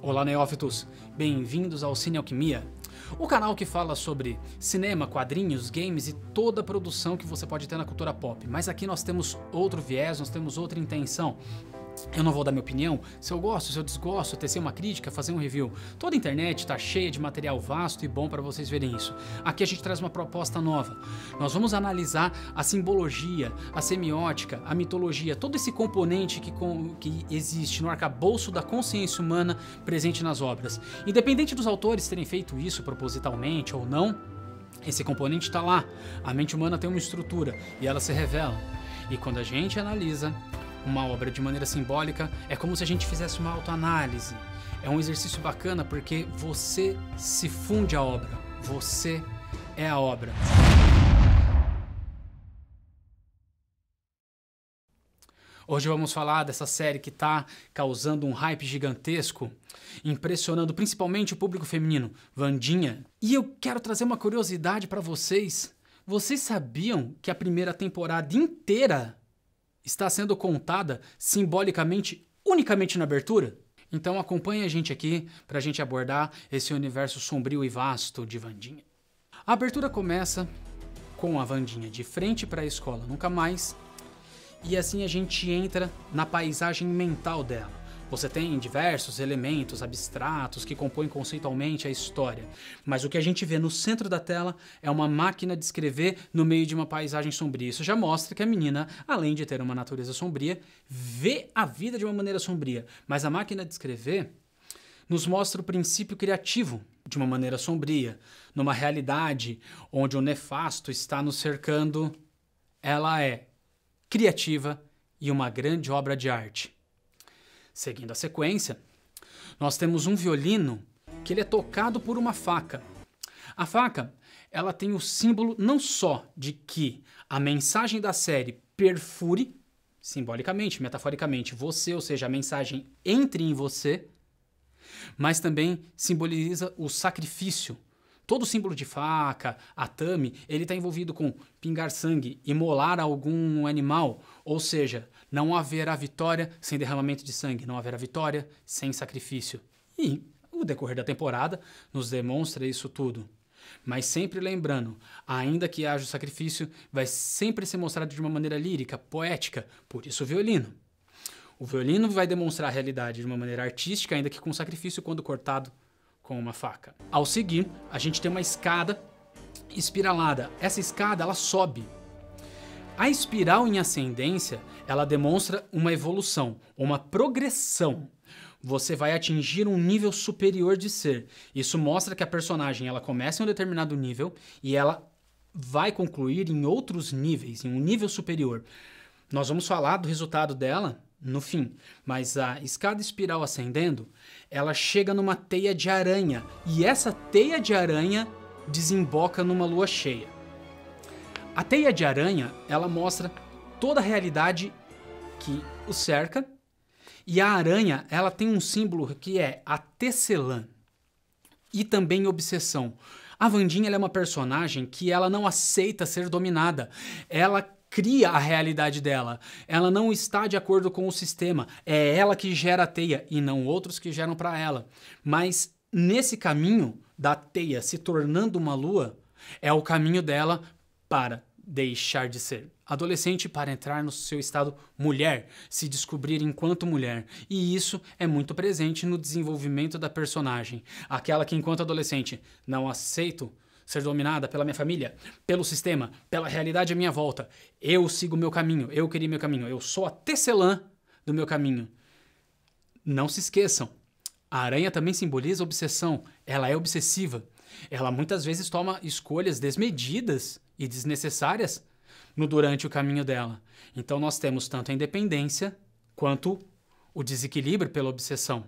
Olá, neófitos! Bem-vindos ao Cine Alquimia, o canal que fala sobre cinema, quadrinhos, games e toda a produção que você pode ter na cultura pop. Mas aqui nós temos outro viés, nós temos outra intenção. Eu não vou dar minha opinião, se eu gosto, se eu desgosto, tecer uma crítica, fazer um review. Toda a internet está cheia de material vasto e bom para vocês verem isso. Aqui a gente traz uma proposta nova. Nós vamos analisar a simbologia, a semiótica, a mitologia, todo esse componente que existe no arcabouço da consciência humana presente nas obras. Independente dos autores terem feito isso propositalmente ou não, esse componente está lá. A mente humana tem uma estrutura e ela se revela. E quando a gente analisa uma obra de maneira simbólica, é como se a gente fizesse uma autoanálise. É um exercício bacana porque você se funde à obra. Você é a obra. Hoje vamos falar dessa série que está causando um hype gigantesco, impressionando principalmente o público feminino, Wandinha. E eu quero trazer uma curiosidade para vocês. Vocês sabiam que a primeira temporada inteira está sendo contada simbolicamente, unicamente na abertura? Então acompanhe a gente aqui para a gente abordar esse universo sombrio e vasto de Wandinha. A abertura começa com a Wandinha de frente para a escola Nunca Mais, e assim a gente entra na paisagem mental dela. Você tem diversos elementos abstratos que compõem conceitualmente a história, mas o que a gente vê no centro da tela é uma máquina de escrever no meio de uma paisagem sombria. Isso já mostra que a menina, além de ter uma natureza sombria, vê a vida de uma maneira sombria. Mas a máquina de escrever nos mostra o princípio criativo de uma maneira sombria. Numa realidade onde o nefasto está nos cercando, ela é criativa e uma grande obra de arte. Seguindo a sequência, nós temos um violino que ele é tocado por uma faca. A faca, ela tem o símbolo não só de que a mensagem da série perfure, simbolicamente, metaforicamente, você, ou seja, a mensagem entre em você, mas também simboliza o sacrifício. Todo símbolo de faca, atame, ele está envolvido com pingar sangue, imolar algum animal, ou seja, não haverá vitória sem derramamento de sangue, não haverá vitória sem sacrifício. E o decorrer da temporada nos demonstra isso tudo. Mas sempre lembrando, ainda que haja o sacrifício, vai sempre ser mostrado de uma maneira lírica, poética, por isso o violino. O violino vai demonstrar a realidade de uma maneira artística, ainda que com sacrifício quando cortado com uma faca. Ao seguir, a gente tem uma escada espiralada. Essa escada, ela sobe. A espiral em ascendência, ela demonstra uma evolução, uma progressão. Você vai atingir um nível superior de ser. Isso mostra que a personagem, ela começa em um determinado nível e ela vai concluir em outros níveis, em um nível superior. Nós vamos falar do resultado dela no fim, mas a escada espiral ascendendo, ela chega numa teia de aranha, e essa teia de aranha desemboca numa lua cheia. A teia de aranha, ela mostra toda a realidade que o cerca, e a aranha, ela tem um símbolo que é a tecelã, e também obsessão. A Wandinha, ela é uma personagem que ela não aceita ser dominada, ela cria a realidade dela. Ela não está de acordo com o sistema. É ela que gera a teia e não outros que geram para ela. Mas nesse caminho da teia se tornando uma lua, é o caminho dela para deixar de ser adolescente para entrar no seu estado mulher, se descobrir enquanto mulher. E isso é muito presente no desenvolvimento da personagem. Aquela que enquanto adolescente não aceito ser dominada pela minha família, pelo sistema, pela realidade à minha volta. Eu sigo o meu caminho, eu queria meu caminho, eu sou a tecelã do meu caminho. Não se esqueçam, a aranha também simboliza obsessão, ela é obsessiva. Ela muitas vezes toma escolhas desmedidas e desnecessárias durante o caminho dela. Então nós temos tanto a independência quanto o desequilíbrio pela obsessão.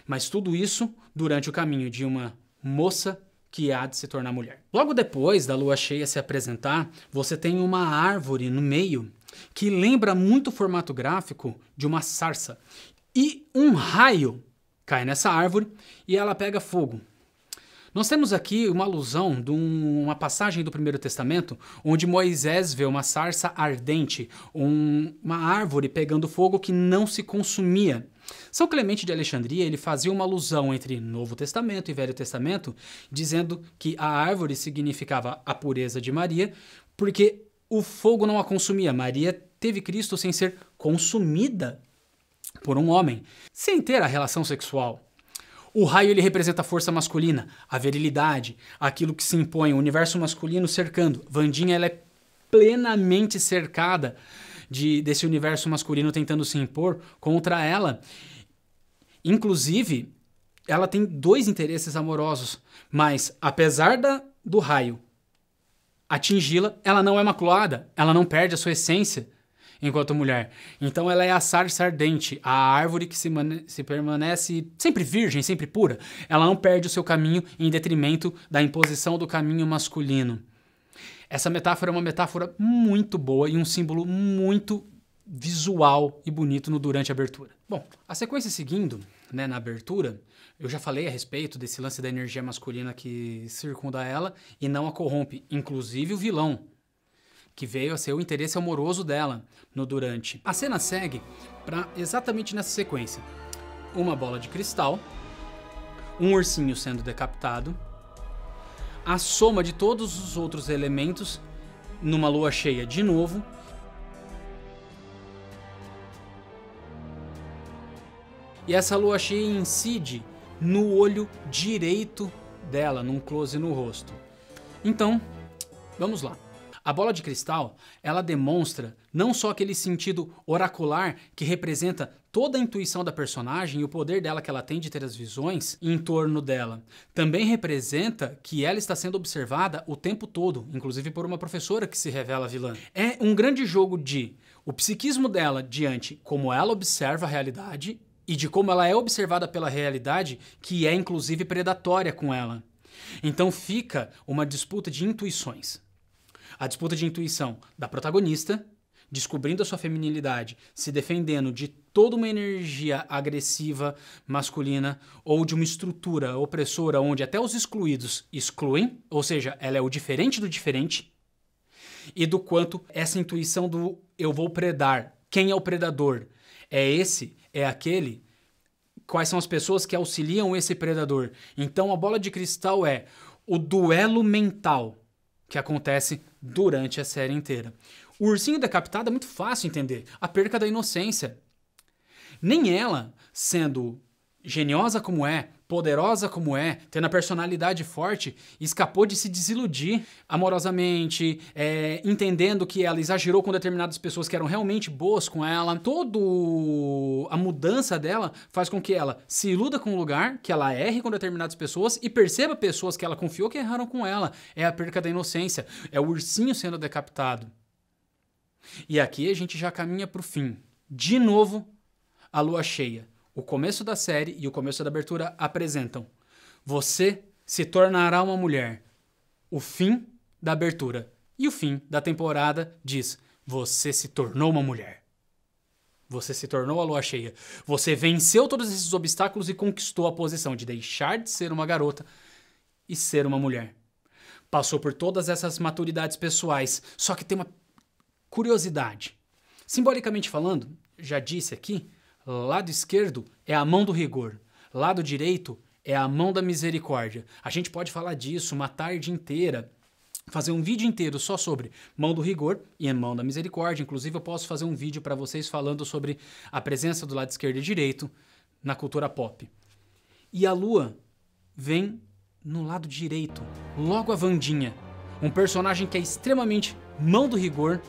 Mas tudo isso durante o caminho de uma moça que há de se tornar mulher. Logo depois da lua cheia se apresentar, você tem uma árvore no meio que lembra muito o formato gráfico de uma sarça. E um raio cai nessa árvore e ela pega fogo. Nós temos aqui uma alusão de uma passagem do Primeiro Testamento, onde Moisés vê uma sarça ardente, uma árvore pegando fogo que não se consumia. São Clemente de Alexandria ele fazia uma alusão entre Novo Testamento e Velho Testamento, dizendo que a árvore significava a pureza de Maria, porque o fogo não a consumia. Maria teve Cristo sem ser consumida por um homem, sem ter a relação sexual. O raio ele representa a força masculina, a virilidade, aquilo que se impõe, o universo masculino cercando. Wandinha ela é plenamente cercada desse universo masculino tentando se impor contra ela. Inclusive, ela tem 2 interesses amorosos, mas apesar do raio atingi-la, ela não é maculada, ela não perde a sua essência enquanto mulher. Então ela é a sarça ardente, a árvore que se permanece sempre virgem, sempre pura. Ela não perde o seu caminho em detrimento da imposição do caminho masculino. Essa metáfora é uma metáfora muito boa e um símbolo muito visual e bonito durante a abertura. Bom, a sequência seguindo, né, na abertura, eu já falei a respeito desse lance da energia masculina que circunda ela e não a corrompe, inclusive o vilão, que veio a ser o interesse amoroso dela no durante. A cena segue para exatamente nessa sequência. Uma bola de cristal, um ursinho sendo decapitado, a soma de todos os outros elementos numa lua cheia de novo, e essa lua cheia incide no olho direito dela, num close no rosto. Então, vamos lá. A bola de cristal, ela demonstra não só aquele sentido oracular que representa toda a intuição da personagem e o poder dela que ela tem de ter as visões em torno dela. Também representa que ela está sendo observada o tempo todo, inclusive por uma professora que se revela vilã. É um grande jogo de o psiquismo dela diante como ela observa a realidade e de como ela é observada pela realidade, que é inclusive predatória com ela. Então fica uma disputa de intuições. A disputa de intuição da protagonista, descobrindo a sua feminilidade, se defendendo de toda uma energia agressiva masculina ou de uma estrutura opressora onde até os excluídos excluem, ou seja, ela é o diferente do diferente, e do quanto essa intuição do eu vou predar, quem é o predador? É esse? É aquele? Quais são as pessoas que auxiliam esse predador? Então a bola de cristal é o duelo mental que acontece durante a série inteira. O ursinho decapitado é muito fácil entender. A perca da inocência. Nem ela, sendo geniosa como é, poderosa como é, tendo a personalidade forte, escapou de se desiludir amorosamente, entendendo que ela exagerou com determinadas pessoas que eram realmente boas com ela. Toda a mudança dela faz com que ela se iluda com o lugar, que ela erre com determinadas pessoas e perceba pessoas que ela confiou que erraram com ela. É a perca da inocência, é o ursinho sendo decapitado. E aqui a gente já caminha para o fim. De novo, a lua cheia. O começo da série e o começo da abertura apresentam: você se tornará uma mulher. O fim da abertura e o fim da temporada diz: você se tornou uma mulher. Você se tornou a lua cheia. Você venceu todos esses obstáculos e conquistou a posição de deixar de ser uma garota e ser uma mulher. Passou por todas essas maturidades pessoais, só que tem uma curiosidade. Simbolicamente falando, já disse aqui, lado esquerdo é a mão do rigor, lado direito é a mão da misericórdia. A gente pode falar disso uma tarde inteira, fazer um vídeo inteiro só sobre mão do rigor e a mão da misericórdia. Inclusive eu posso fazer um vídeo para vocês falando sobre a presença do lado esquerdo e direito na cultura pop. E a lua vem no lado direito, logo a Wandinha, um personagem que é extremamente mão do rigor.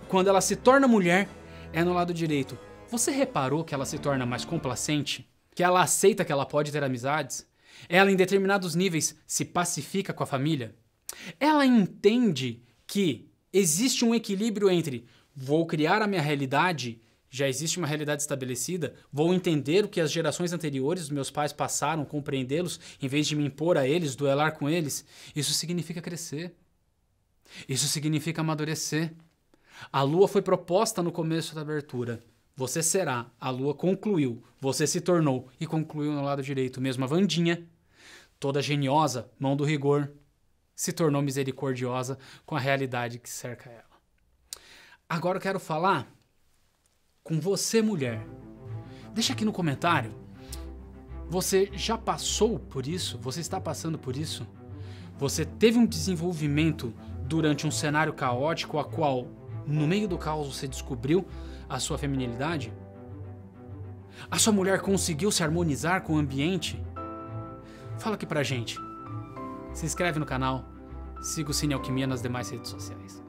Quando ela se torna mulher, é no lado direito. Você reparou que ela se torna mais complacente? Que ela aceita que ela pode ter amizades? Ela, em determinados níveis, se pacifica com a família? Ela entende que existe um equilíbrio entre vou criar a minha realidade, já existe uma realidade estabelecida, vou entender o que as gerações anteriores, meus pais passaram, compreendê-los, em vez de me impor a eles, duelar com eles. Isso significa crescer. Isso significa amadurecer. A lua foi proposta no começo da abertura. Você será. A lua concluiu. Você se tornou e concluiu no lado direito. Mesmo a Wandinha, toda geniosa, mão do rigor, se tornou misericordiosa com a realidade que cerca ela. Agora eu quero falar com você, mulher. Deixa aqui no comentário. Você já passou por isso? Você está passando por isso? Você teve um desenvolvimento durante um cenário caótico, a qual, no meio do caos, você descobriu a sua feminilidade? A sua mulher conseguiu se harmonizar com o ambiente? Fala aqui pra gente. Se inscreve no canal, siga o Cine Alquimia nas demais redes sociais.